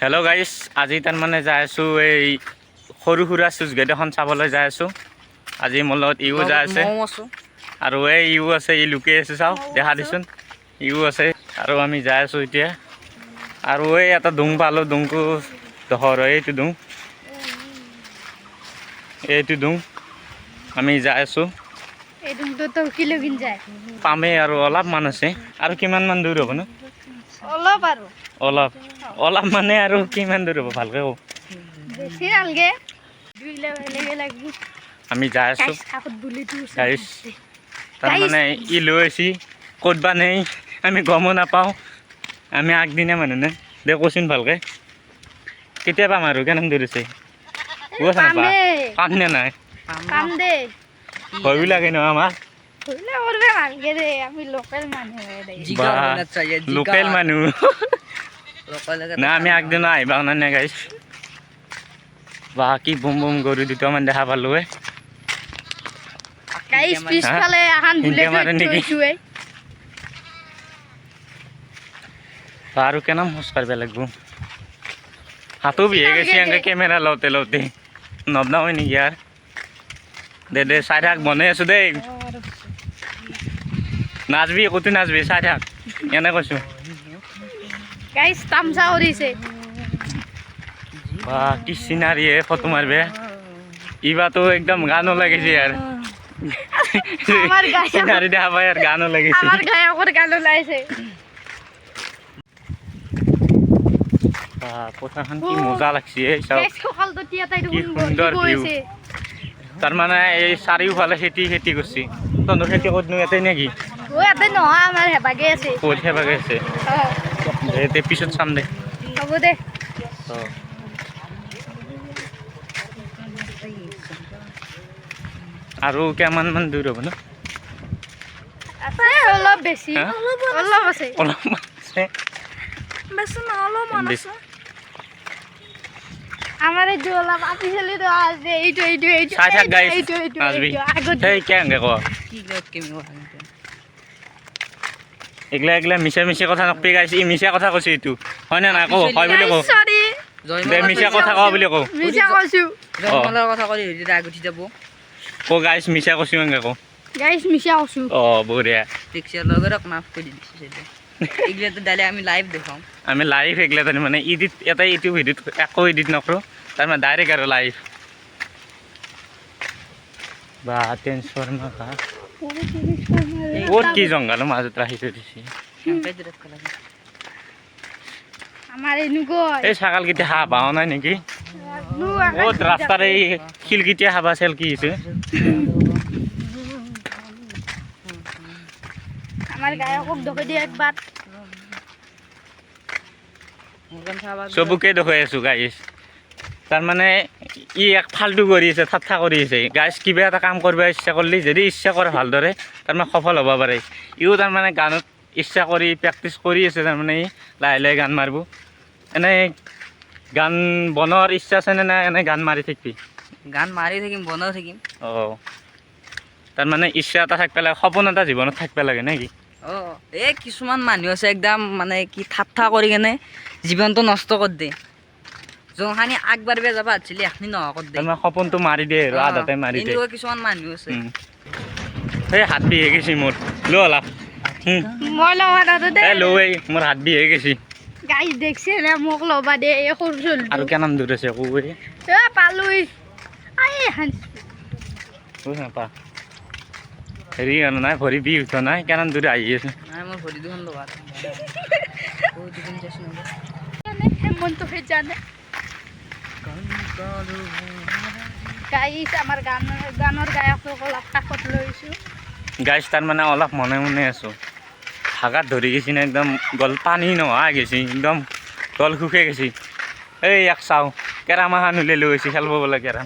Hello' guys, আজি তাৰমানে যাই আছোঁ এই সৰু সুৰা চুইচ গেট এখন চাবলৈ যাই আছোঁ। আজি মোৰ লগত ইও যাই আছে আৰু এই ইও আছে, ই লুকাই আছে, চাওঁ দেখা দিচোন, ইও আছে আৰু আমি যাই আছোঁ এতিয়া। আৰু এই এটা ডুং পালোঁ, ডুংটো দহৰ এইটো ডুং, এইটো ডুং আমি যাই আছোঁ। পামেই আৰু অলপমান আছে, আৰু কিমানমান দূৰ হ'ব ন? অলপ মানে আৰু কিমান দূৰ হ'ব ভালকৈ কওঁ। আমি যাই আছোঁ গাইজ। তাৰমানে ই লৈ আহিছে ক'ত বা নেই আমি গমো নাপাওঁ। আমি আগদিনা মানুহ নে দে কৈছোন ভালকৈ কেতিয়া পাম আৰু কেনেকৈ দূৰ আছে পাম নে নাই ভয়ো লাগে ন আমাৰ। লোকেল মানুহ না আমি আগদিনা আহিবা নাই গাইজ। বা কি বুম বুম গৰু দুটামান দেখা পালোঁ আৰু কেনাম খোজ কাঢ়িব লাগিব। হাতো বিহে গৈছে এনেকৈ কেমেৰা লওঁতে লওঁতে নবনাও নেকি ইয়াৰ দে দে চাই থাক বনাই আছোঁ দেই। নাচবি ক'তো নাচবি চাই থাক এনে কৈছোঁ। বা কি চিনাৰী ফটো মাৰিবে ইবাতো একদম গানো লাগিছে ইয়াৰ চিনাৰী দেখা পাই আৰ গানো লাগিছে। পথাৰখন কি মজা লাগছে কি সুন্দৰ ভিউ। তাৰমানে এই চাৰিওফালে খেতি খেতি কৰিছে। তহঁতৰ খেতি ক'তনো ইয়াতে নেকি? ক'ত হেবাগে আছে দে পিছত চাম দে। হ'ব দে। আৰু কিমানমান দূৰ হ'ব ন? অলপ বেছি অলপ আছে অলপমান আছে বেছি না অলপমান আছে। আমার এই জোলা পাতি চলি তো আছে এইটো এইটো এইটো চাই থাক গাইছ এইটো এইটো নাচবি আগত সেই কেনেকৈ ক কি গত কেমি এগলা এগলা মিছা মিছা কথা নকবি গাইছ। ই মিছা কথা কৈছে এইটো হয়নে নাই কওঁ হয় বুলি কওঁ সরি দে মিছা কথা কওঁ বুলি কওঁ মিছা কৈছো জন্মলৰ কথা কলি হেৰি আগুঠি যাব ক গাইছ মিছা কৈছোঁ এনেকৈ কওঁ। গাইস মিছা কৈছো অঁ বঢ়িয়া। পিকচাৰ লগৰক মাফ কৰি দিছে এইগিলাটো ডাইলে আমি লাইভ দেখাম। আমি লাইভ এগলা তাৰমানে ইডিট এটা ইউটিউব ভিডিঅ'ত একো এডিট নকৰোঁ তাৰমানে ডাইৰেক্ট আৰু লাইভ। বা টেনশ্যন মাখা ক'ত কি জংঘলৰ মাজত ৰাখি থৈ দিছে। আমাৰ এনুগো এই ছাগালকেইটা হাঁহ পাওঁ নাই নেকি? ক'ত ৰাস্তাৰ এই শিলকেইটা হাবা চেল কি হৈছে আমাৰ গায়কক ধকে দিয়ে একবাৰ চবকে দেখুৱাই আছোঁ গাইছ। তাৰমানে ই এক ফাল্টু কৰি আছে ঠাট্টা কৰি আছে গাইছ। কিবা এটা কাম কৰিব ইচ্ছা কৰিলে যদি ইচ্ছা কৰে ভালদৰে তাৰমানে সফল হ'ব পাৰে। ইও তাৰমানে গানত ইচ্ছা কৰি প্ৰেক্টিচ কৰি আছে। তাৰমানে ই লাহে লাহে গান মাৰিব। এনেই গান বনোৱাৰ ইচ্ছা আছেনে নাই? এনেই গান মাৰি থাকিবি? গান মাৰি থাকিম বনাই থাকিম। অঁ তাৰমানে ইচ্ছা এটা থাকিব লাগে, সপোন এটা জীৱনত থাকিব লাগে নে কি? অঁ এই কিছুমান মানুহ আছে একদম মানে কি ঠাট্টা কৰি কেনে জীৱনটো নষ্ট কৰি দিয়ে। যোনখানি আগবাঢ়িব যাব আছিলে এখনি নহয় কৰি দিয়ে। তাৰমানে সপোনটো মাৰি দিয়ে আৰু আধাতে মাৰি দিয়ে। এনেকুৱা কিছুমান মানুহ আছে। সেই হাত বিহে গৈছে মোৰ লো অলপ মই লবা দাদা দে এই লো এই মোৰ হাত বিহে গৈছে। গাইস দেখছে না মোক লবা দে এই সৰু চলি আৰু কেনাম দূৰ আছে কৌ এ পালুই আই হান নাপা হেৰি কাৰণে নাই ভৰি বিষ উঠা নাই কেনাম দূৰ আহি আছে। নাই মোৰ ভৰি দুখন লবা মন তো হে জানে গাইস আমাৰ গানৰ গায়কসকল কাষত লৈছোঁ। গাইছ তাৰমানে অলপ মনে মনে আছোঁ। হাগাত ধৰি গৈছে না একদম গল পানী নোহোৱা গৈছে একদম গল শুকাই গৈছে। এই এক চাওঁ কেৰাম এখন উলিয়াই লৈ গৈছে খেলিব বোলে কেৰাম।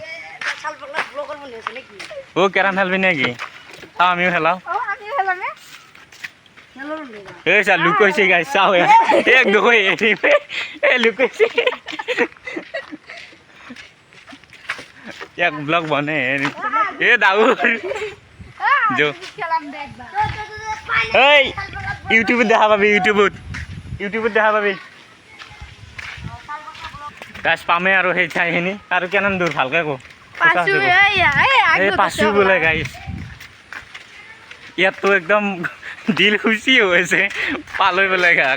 অ' কেৰাম খেলবি নেকি? চাওঁ আমিও খেলাওঁ। এই চা লুকাইছে গাইছ চাওঁ এক দুখৈ এই লুকাইছে এক ব্লগ বনে এ দাউৰ যো এই ইউটিউবত দেখা পাবি ইউটিউবত দেখা পাবি। গাছ পামে আৰু সেই ঠাইখিনি আৰু কিমান দূৰ ভালকৈ কওঁ পাছো এই এই পাছো বোলে গাইছ ইয়াততো একদম দিল খুচি হৈছে পালৈ বোলে গা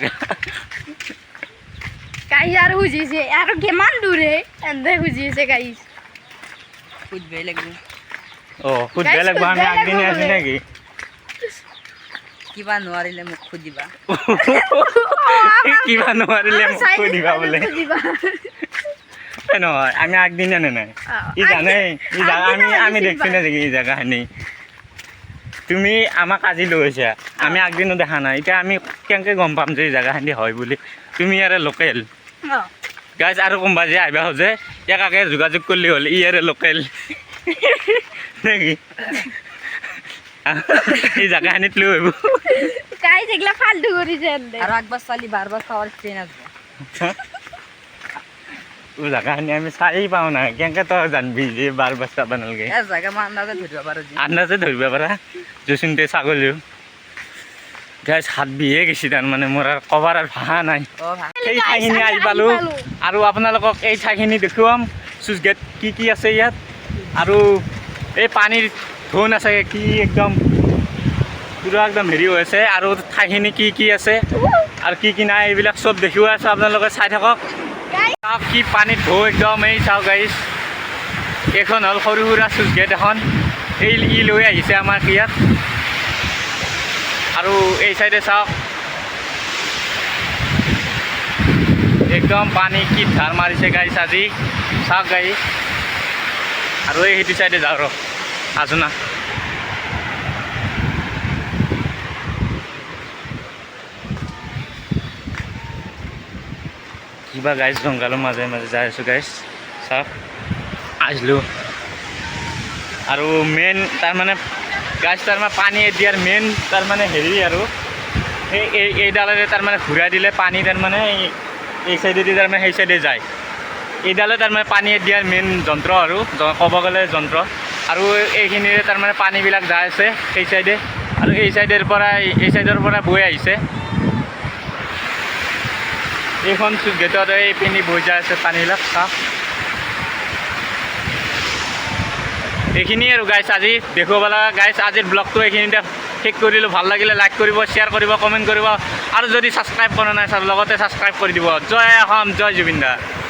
গাইছ আৰু খুজিছে আৰু কিমান দূৰে এনে খুজিছে গাইছ খুজিবই লাগিব অঁ সুধিব লাগিব আমি আগদিনে আছি নেকি কিবা নোৱাৰিলে মোক খুজিবা কিবা নোৱাৰিলে মোক সুধিবা বোলে খুজিবা এই নহয় আমি আগদিনে নে নাই ই জানে ই জাগা আমি দেখছি না ই জেগাখিনি তুমি আমাক আজি লৈ আহিছা আমি আগদিনো দেখা নাই এতিয়া আমি কেনেকৈ গম পাম যে এই জেগাখিনি হয় বুলি তুমি ইয়াৰে লোকেল গাইজ আৰু কোনোবা যে আহিবা খোজে ইয়াক আগে যোগাযোগ কৰিলে হ'ল ই ইয়াৰে লোকেল নেকি এই জেগাখিনিত লৈ আহিব গাইছ এগলা ফালতু কৰিছে এনে আৰু একবাৰ চালি বাৰবাৰ চাৱাৰ ট্ৰেইন আছে জেগাখিনি আমি চাই পাওঁ নাই কেনেকৈ তই জানবি যে বাৰ বাৰ চাব নালাগে এই জেগা মই আন্দাজে ধৰিব পাৰোঁ যি আন্দাজে ধৰিব পাৰা জচোনতে ছাগলীও গাইজ হাত বিহে গৈছে তাৰমানে মোৰ আৰু ক'বাৰ আৰু ভাষা নাই অঁ ভাল সেই ঠাইখিনি আহি পালোঁ আৰু আপোনালোকক এই ঠাইখিনি দেখুৱাম চুইচ গেট কি আছে ইয়াত আৰু এই পানীৰ ধোন আছে কি একদম পুৰা একদম হেৰি হৈ আছে আৰু ঠাইখিনি কি আছে আৰু কি নাই এইবিলাক চব দেখুৱাই আছোঁ আপোনালোকে চাই থাকক চাওক কি পানীত ঢৌ একদম এই চাওক গাইজ এইখন হ'ল সৰু সুৰা চুইচ গেট এখন এই ই লৈ আহিছে আমাক ইয়াত আৰু এই চাইডে চাওক একদম পানী কি ধাৰ মাৰিছে গাইছ আজি চাওক গাইছ আৰু এই সেইটো চাইডে যাওঁ ৰ আছো না কিবা গাইছ জংঘলৰ মাজে মাজে যাই আছোঁ গাইছ চাওক আহিলোঁ আৰু মেইন তাৰমানে গাছ তাৰমানে পানী দিয়াৰ মেইন তাৰমানে হেৰি আৰু এইডালেৰে তাৰমানে ঘূৰাই দিলে পানী তাৰমানে এই চাইডেদি তাৰমানে সেই চাইডে যায় এইডালে তাৰমানে পানী দিয়াৰ মেইন যন্ত্ৰ আৰু ক'ব গ'লে যন্ত্ৰ আৰু এইখিনিৰে তাৰমানে পানীবিলাক যাই আছে সেই চাইডে আৰু এই চাইডৰ পৰা বৈ আহিছে এইখন চুইচ গেটত এই পিনি বৈ যাই আছে পানীবিলাক চাওক এইখিনিয়ে আৰু গাইছ আজি দেখুৱাব লগা গাইছ আজিৰ ব্লগটো এইখিনিতে শেষ কৰিলোঁ ভাল লাগিলে লাইক কৰিব শ্বেয়াৰ কৰিব কমেণ্ট কৰিব আৰু যদি ছাবস্ক্ৰাইব কৰা নাই লগতে ছাবস্ক্ৰাইব কৰি দিব জয় অসম জয় জুবিন দা।